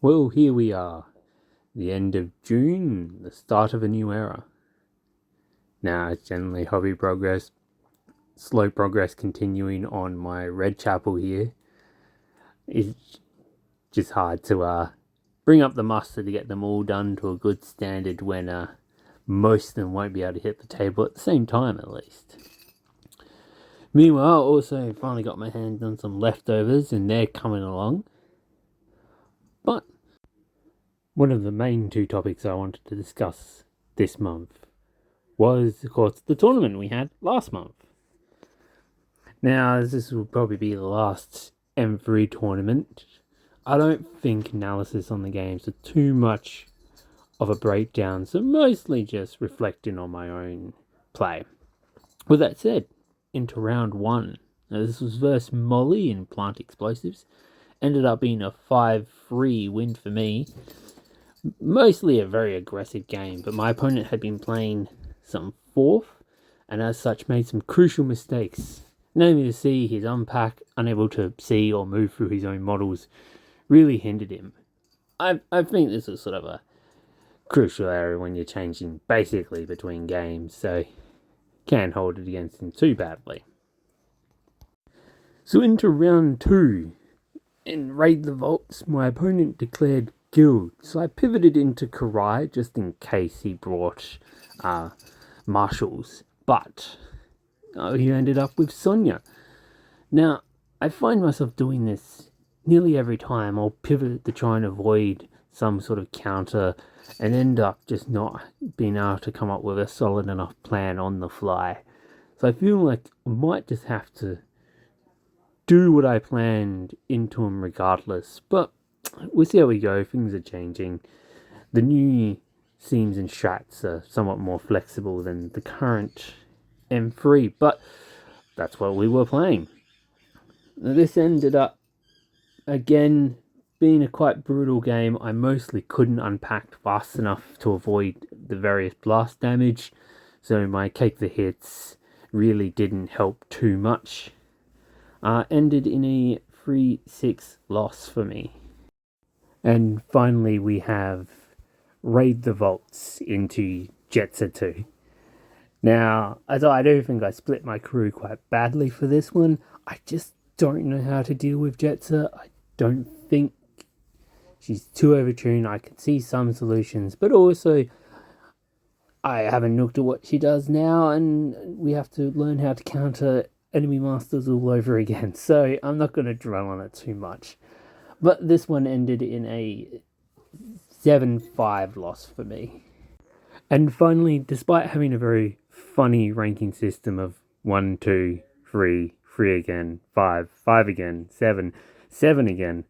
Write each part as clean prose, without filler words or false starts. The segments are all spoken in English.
Well, here we are, the end of June, the start of a new era. Now, it's generally hobby progress, slow progress continuing on my Red Chapel here. It's just hard to bring up the muster to get them all done to a good standard when most of them won't be able to hit the table at the same time, at least. Meanwhile, also finally got my hands on some leftovers and they're coming along. But one of the main two topics I wanted to discuss this month was, of course, the tournament we had last month. Now, as this will probably be the last M3 tournament, I don't think analysis on the games are too much of a breakdown, so mostly just reflecting on my own play. With that said, into round one. Now, this was versus Molly in Plant Explosives. Ended up being a 5-3 win for me. Mostly a very aggressive game, but my opponent had been playing some fourth, and as such made some crucial mistakes. Namely, to see his unpack, unable to see or move through his own models, really hindered him. I think this is sort of a crucial area when you're changing basically between games, so can't hold it against him too badly. So into round two. In Raid the Vaults, my opponent declared Guild, so I pivoted into Karai just in case he brought Marshals, but he ended up with Sonya. Now, I find myself doing this nearly every time. I'll pivot to try and avoid some sort of counter and end up just not being able to come up with a solid enough plan on the fly. So I feel like I might just have to do what I planned into him regardless, but we'll see how we go. Things are changing. The new scenes and strats are somewhat more flexible than the current M3, but that's what we were playing. Now, this ended up, again, being a quite brutal game. I mostly couldn't unpack fast enough to avoid the various blast damage, so my cake the hits really didn't help too much. Ended in a 3-6 loss for me. And finally we have Raid the Vaults into Jetsa 2. Now, as I do think I split my crew quite badly for this one. I just don't know how to deal with Jetsa. I don't think she's too overtuned. I can see some solutions, but also I haven't looked at what she does now, and we have to learn how to counter enemy masters all over again, so I'm not going to dwell on it too much. But this one ended in a 7-5 loss for me. And finally, despite having a very funny ranking system of 1, 2, 3, 3 again, 5, 5 again, 7, 7 again,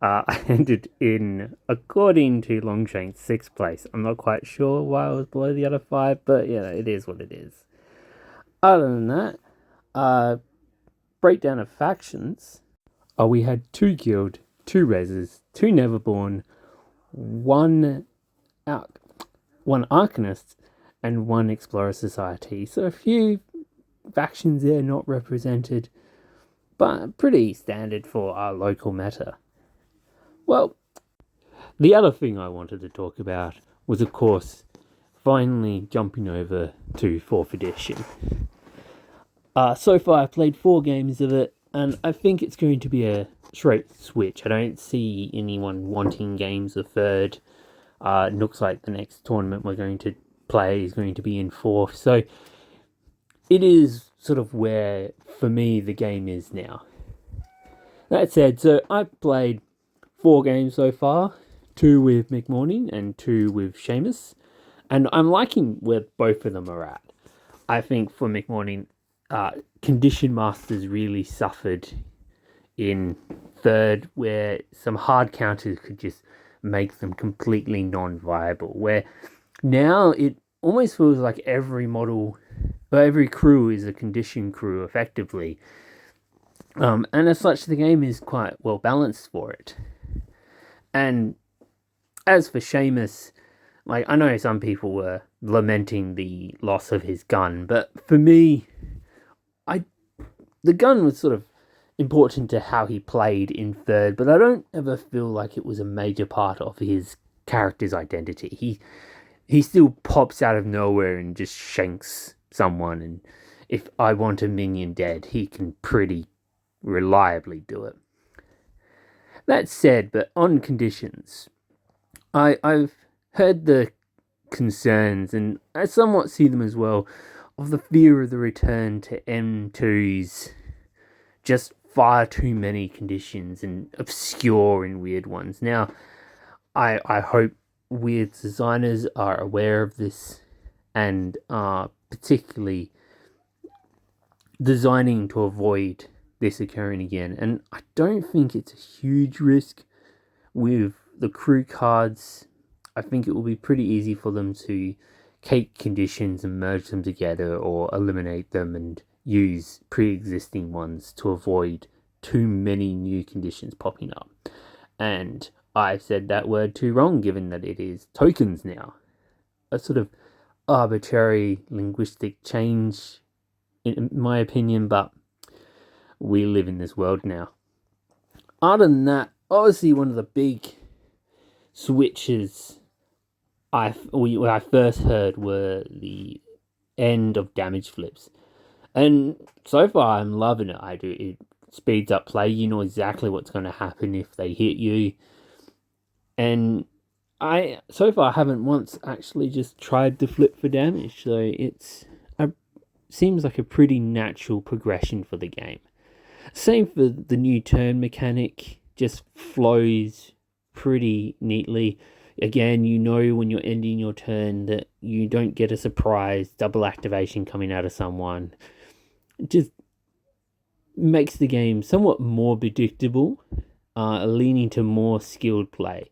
I ended in, according to Longshank's, 6th place. I'm not quite sure why I was below the other 5, but yeah, it is what it is. Other than that, breakdown of factions. We had 2 Guild, 2 Reses, 2 Neverborn, 1 Arcanist, and 1 Explorer Society. So a few factions there not represented, but pretty standard for our local meta. Well, the other thing I wanted to talk about was, of course, finally jumping over to 4th edition. So far I've played 4 games of it, and I think it's going to be a straight switch. I don't see anyone wanting games of 3rd. It looks like the next tournament we're going to play is going to be in 4th, so it is sort of where, for me, the game is now. That said, so I've played 4 games so far, 2 with McMorning and 2 with Seamus, and I'm liking where both of them are at. I think for McMorning, Condition Masters really suffered in 3rd, where some hard counters could just make them completely non-viable, where now it almost feels like every model, or every crew is a condition crew effectively, and as such the game is quite well balanced for it. And as for Seamus, like, I know some people were lamenting the loss of his gun, but for me, the gun was sort of important to how he played in third, but I don't ever feel like it was a major part of his character's identity. He still pops out of nowhere and just shanks someone, and if I want a minion dead, he can pretty reliably do it. That said, but on conditions, I've heard the concerns, and I somewhat see them as well, of the fear of the return to M2's just far too many conditions and obscure and weird ones. Now, I hope weird designers are aware of this and are particularly designing to avoid this occurring again. And I don't think it's a huge risk with the crew cards. I think it will be pretty easy for them to take conditions and merge them together or eliminate them and use pre-existing ones to avoid too many new conditions popping up. And I said that word too wrong, given that it is tokens now. A sort of arbitrary linguistic change, in my opinion, but we live in this world now. Other than that, obviously one of the big switches I first heard were the end of damage flips. And so far I'm loving it. It speeds up play. You know exactly what's going to happen if they hit you. And I so far haven't once actually just tried to flip for damage. So seems like a pretty natural progression for the game. Same for the new turn mechanic, just flows pretty neatly. Again, you know when you're ending your turn that you don't get a surprise double activation coming out of someone. It just makes the game somewhat more predictable, leaning to more skilled play.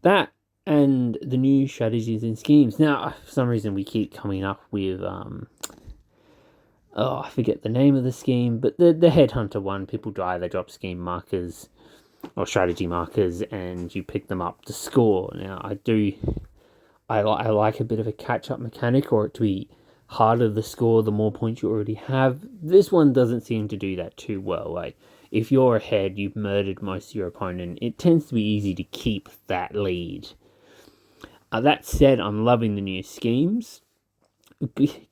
That and the new strategies and schemes. Now, for some reason, we keep coming up with I forget the name of the scheme, but the Headhunter one. People die, they drop scheme markers or strategy markers, and you pick them up to score. Now, I like a bit of a catch-up mechanic, or it to be harder to score the more points you already have. This one doesn't seem to do that too well. Like, if you're ahead, you've murdered most of your opponent, it tends to be easy to keep that lead. That said, I'm loving the new schemes.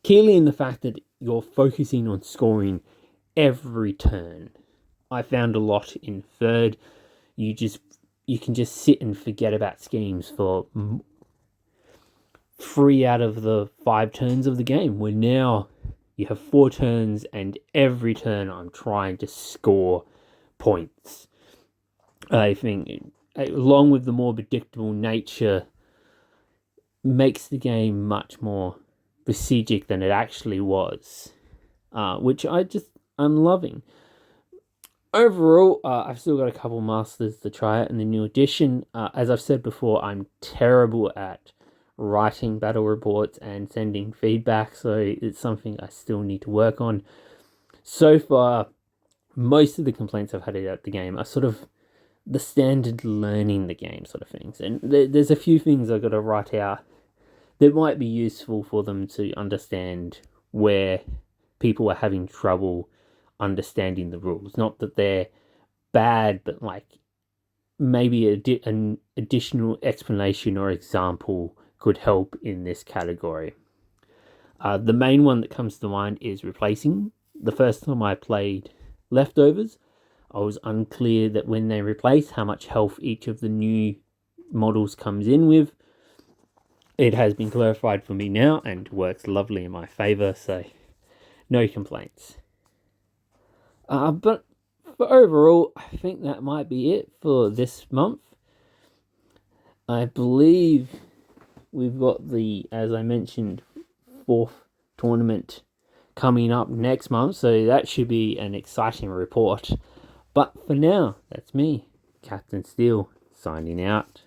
Keyly in the fact that you're focusing on scoring every turn. I found a lot in third. You can just sit and forget about schemes for 3 out of the 5 turns of the game, where now you have 4 turns and every turn I'm trying to score points. I think, along with the more predictable nature, makes the game much more besieging than it actually was, which I'm loving. Overall, I've still got a couple masters to try it in the new edition. As I've said before, I'm terrible at writing battle reports and sending feedback, so it's something I still need to work on. So far, most of the complaints I've had about the game are sort of the standard learning the game sort of things, and there's a few things I've got to write out that might be useful for them to understand where people are having trouble understanding the rules. Not that they're bad, but like maybe an additional explanation or example could help in this category. The main one that comes to mind is replacing. The first time I played Leftovers, I was unclear that when they replace how much health each of the new models comes in with. It has been clarified for me now and works lovely in my favour, so no complaints. But for overall, I think that might be it for this month. I believe we've got as I mentioned, 4th tournament coming up next month, so that should be an exciting report. But for now, that's me, Captain Steel, signing out.